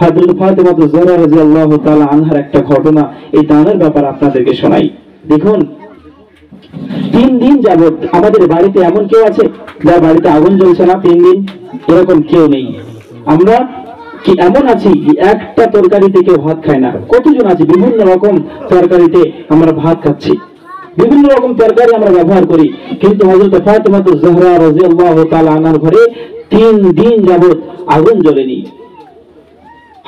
হযরত ফাতেমা যোহরা রাদিয়াল্লাহু তাআলা আনহার একটা ঘটনা এই দানের ব্যাপারে আপনাদেরকে শোনাই। দেখুন, 3 দিন যাবত আমাদের বাড়িতে এমন কেউ আছে যার বাড়িতে আগুন জ্বলছে না? 3 দিন এরকম কেউ নেই। আমরা কি এমন আছি একটা তরকারিতে কেউ ভাত খায় না? কতজন আছে বিভিন্ন রকম তরকারিতে আমরা ভাত খাচ্ছি, বিভিন্ন রকম তরকারি আমরা ব্যবহার করি, কিন্তু হযরত ফাতেমা যোহরা রাদিয়াল্লাহু তাআলা আনহার ঘরে 3 দিন যাবত আগুন জ্বলেনি।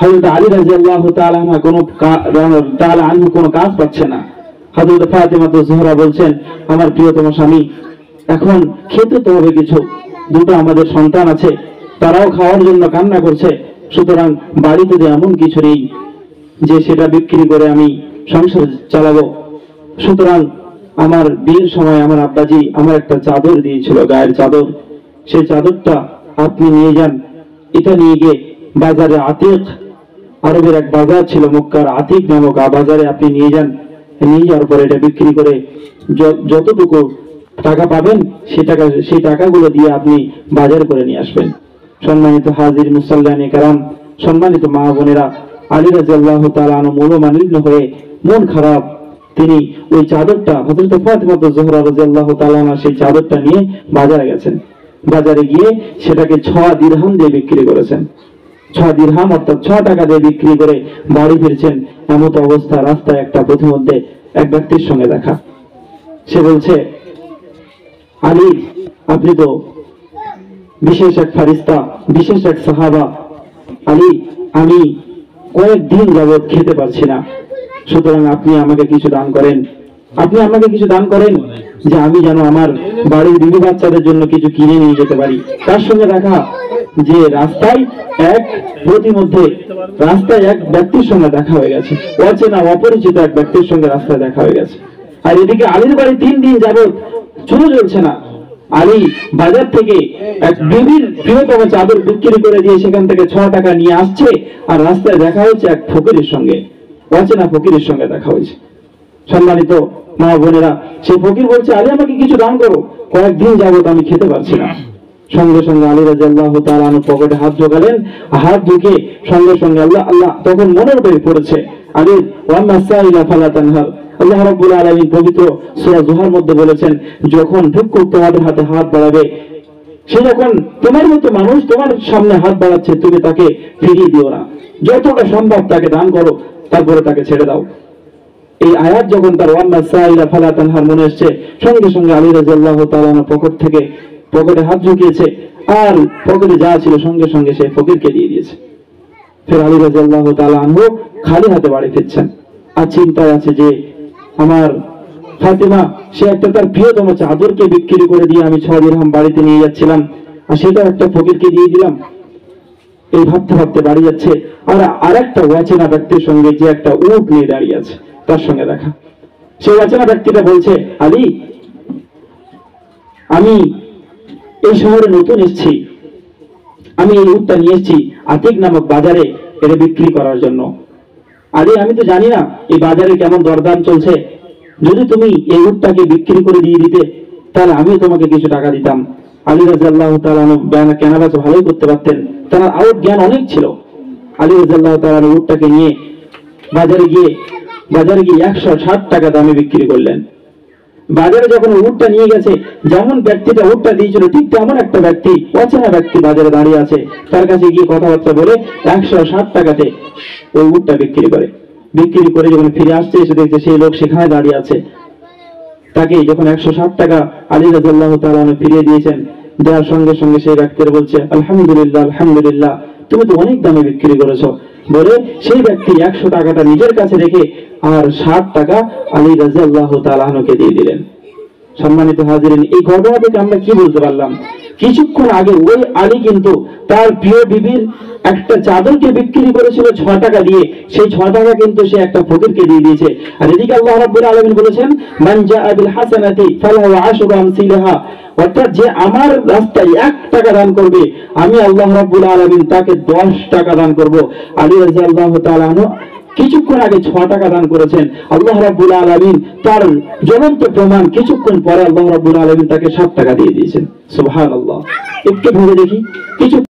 হযরত আলী রাদিয়াল্লাহু তাআলা আনহু কোনো কাজ পাচ্ছে না। হযরত ফাতেমা যোহরা বলছেন, আমার প্রিয়তম স্বামী, এখন খেতে তো হবে কিছু, দুটো আমাদের সন্তান আছে, তারাও খাওয়ার জন্য কান্না করছে, সুতরাং বাড়িতে যে এমন কিছু নেই যে সেটা বিক্রি করে আমি সংসার চালাবো। সুতরাং আমার বিয়ের সময় আমার আব্বাজি আমার একটা চাদর দিয়েছিল, গায়ের চাদর, সেই চাদরটা আপনি নিয়ে যান, এটা নিয়ে গিয়ে বাজারে আতিক, আরবের এক বাজার ছিল মক্কার আতিক নামক বাজারে আপনি নিয়ে যান, নিয়ে যাওয়ার পরে এটা বিক্রি করে যতটুকু টাকা পাবেন সেই টাকাগুলো দিয়ে আপনি বাজার করে নিয়ে আসবেন। সম্মানিত হাজির মুসাল্লানে কারাম, সম্মানিত মা বোনেরা, আলী রাদিয়াল্লাহু তাআলা আনহু মনোমালিন্য হয়ে মন খারাপ, তিনি ওই চাদরটা হযরত ফাতেমা যোহরা রাদিয়াল্লাহু তাআলা আনহা সেই চাদরটা নিয়ে বাজারে গেছেন। বাজারে গিয়ে সেটাকে 6 দিরহাম দিয়ে বিক্রি করেছেন। 6 দিরহাম অর্থাৎ 6 টাকা দিয়ে বিক্রি করে বাড়ি ফিরছেন। এমত অবস্থা রাস্তায় একটা প্রতিমধ্যে এক ব্যক্তির সঙ্গে দেখা। সে বলছে, আলী, আপনি তো বিশেষ এক ফারিস্তা, বিশেষ এক সাহাবা। আলী, আমি কয়েকদিন যাবত খেতে পারছি না, সুতরাং আপনি আমাকে কিছু দান করেন, আপনি আমাকে কিছু দান করেন যে আমি যেন আমার বাড়ির বিবি বাচ্চাদের জন্য কিছু কিনে নিয়ে যেতে পারি। তার সঙ্গে দেখা যে রাস্তায় এক ব্যক্তির সঙ্গে দেখা হয়ে গেছে, অচেনা অপরিচিত এক ব্যক্তির সঙ্গে রাস্তায় দেখা হয়ে গেছে। আর এদিকে আলীর বাড়ি 3 দিন যাবত চুলো জ্বলছে না। আলী বাজার থেকে এক বিবির প্রিয়তম চাদর বিক্রি করে দিয়ে সেখান থেকে 6 টাকা নিয়ে আসছে, আর রাস্তায় দেখা হচ্ছে এক ফকিরের সঙ্গে, অচেনা ফকিরের সঙ্গে দেখা হয়েছে। সম্মানিত মা বোনেরা, সেই ফকির বলছে, আলী, আমাকে কিছু দান করো, কয়েকদিন যাবত আমি খেতে পারছি না। সঙ্গে সঙ্গে আলী রাদিয়াল্লাহু তাআলা আনহু পকেটে হাত ঢোকালেন, হাত ঢুকে সঙ্গে সঙ্গে আল্লাহ আল্লাহ তখন মনের উপরে পড়েছে, আলী ওয়াম্মা সাইলা ফালা তানহার। আল্লাহ রাব্বুল আলামিন পবিত্র সূরা জুহার মধ্যে বলেছেন, যখন ভিক্ষুক তোমাদের হাতে হাত বাড়াবে, সে যখন তোমার মতো মানুষ তোমার সামনে হাত বাড়াচ্ছে, তুমি তাকে ফিরিয়ে দিও না, যতটা সম্ভব তাকে দান করো, তারপরে তাকে ছেড়ে দাও। এই আয়াত যখন তার ওয়াম্মা সাইলা ফালা তানহার মনে এসেছে, সঙ্গে সঙ্গে আলী রাদিয়াল্লাহু তাআলা আনহু পকেটে হাত ঢুকিয়েছে, আর পকেটে যা ছিল সঙ্গে সঙ্গে সেই ফকিরকে দিয়ে দিয়েছে। ফের আলী রাদিয়াল্লাহু তাআলা আনহু খালি হাতে বাড়ি ফিরছেন, আর চিন্তায় আছে যে আমার ফাতেমা, সে একটা তার প্রিয়তম চাদরকে বিক্রি করে দিয়ে আমি 6 দিরহাম বাড়িতে নিয়ে যাচ্ছিলাম, আর সেটা একটা ফকিরকে দিয়ে দিলাম। এই ভাবতে ভাবতে বাড়ি যাচ্ছে, আর আরেকটা অচেনা ব্যক্তির সঙ্গে যে একটা উট নিয়ে দাঁড়িয়ে আছে তার সঙ্গে দেখা। সেই অচেনা ব্যক্তিটা বলছে, আলী, আমি এই শহরে নতুন এসেছি, আমি এই উটটা নিয়ে এসেছি আতিক নামক বাজারে এটা বিক্রি করার জন্য। আরে আমি তো জানি না এই বাজারে কেমন দরদাম চলছে, যদি তুমি এই উটটাকে বিক্রি করে দিয়ে দিতে তাহলে আমিও তোমাকে কিছু টাকা দিতাম। আলী রাদিয়াল্লাহু তাআলা কেনাবেচা ভালোই করতে পারতেন, তার আউট জ্ঞান অনেক ছিল। আলী রাদিয়াল্লাহু তাআলা উটটাকে নিয়ে বাজারে গিয়ে 160 টাকা দামে বিক্রি করলেন। বাজারে যখন উটটা নিয়ে গেছে, যেমন ব্যক্তিটা উটটা দিয়েছিল ঠিক তেমন একটা ব্যক্তি, অচেনা ব্যক্তি বাজারে দাঁড়িয়ে আছে, তার কাছে গিয়ে কথাবার্তা বলে 160 টাকাতে ওই উটটা বিক্রি করে যখন ফিরে আসছে, এসে দেখছে সেই লোক সেখানে দাঁড়িয়ে আছে। তাকে যখন 160 টাকা আলী রাদিয়াল্লাহু তাআলা ফিরিয়ে দিয়েছেন, দেওয়ার সঙ্গে সঙ্গে সেই ব্যক্তির বলছে, আলহামদুলিল্লাহ, আলহামদুলিল্লাহ, তুমি তো অনেক দামে বিক্রি করেছো, বলে সেই ব্যক্তি 100 টাকাটা নিজের কাছে রেখে আর 60 টাকা আলী রাদিয়াল্লাহু তাআলা আনহুকে দিয়ে দিলেন। সম্মানিত হাজিরিন, এই ঘটনা থেকে আমরা কি বলতে পারলাম? কিছুক্ষণ আগে ওই আলী কিন্তু তার প্রিয় বিবির একটা চাদরকে বিক্রি করেছিল 6 টাকা দিয়ে, সেই 6 টাকা কিন্তু সে একটা ফকিরকে দিয়ে দিয়েছে। আর এদিকে আল্লাহ রাব্বুল আলামিন বলেছেন, মান জাআ বিল হাসানাতি ফালাহু আশরু আমসালিহা, অর্থাৎ যে আমার রাস্তায় 1 টাকা দান করবে, আমি আল্লাহ রাব্বুল আলামিন তাকে 10 টাকা দান করব। আলী রাদিয়াল্লাহু তাআলা আনহু কিছুক্ষণ আগে 6 টাকা দান করেছেন, আল্লাহ রাব্বুল আলামিন তার জ্বলন্ত প্রমাণ কিছুক্ষণ পরে আল্লাহ রাব্বুল আলামিন তাকে 7 টাকা দিয়ে দিয়েছেন। সুবহানাল্লাহ। একটু ভেবে দেখি, কিছু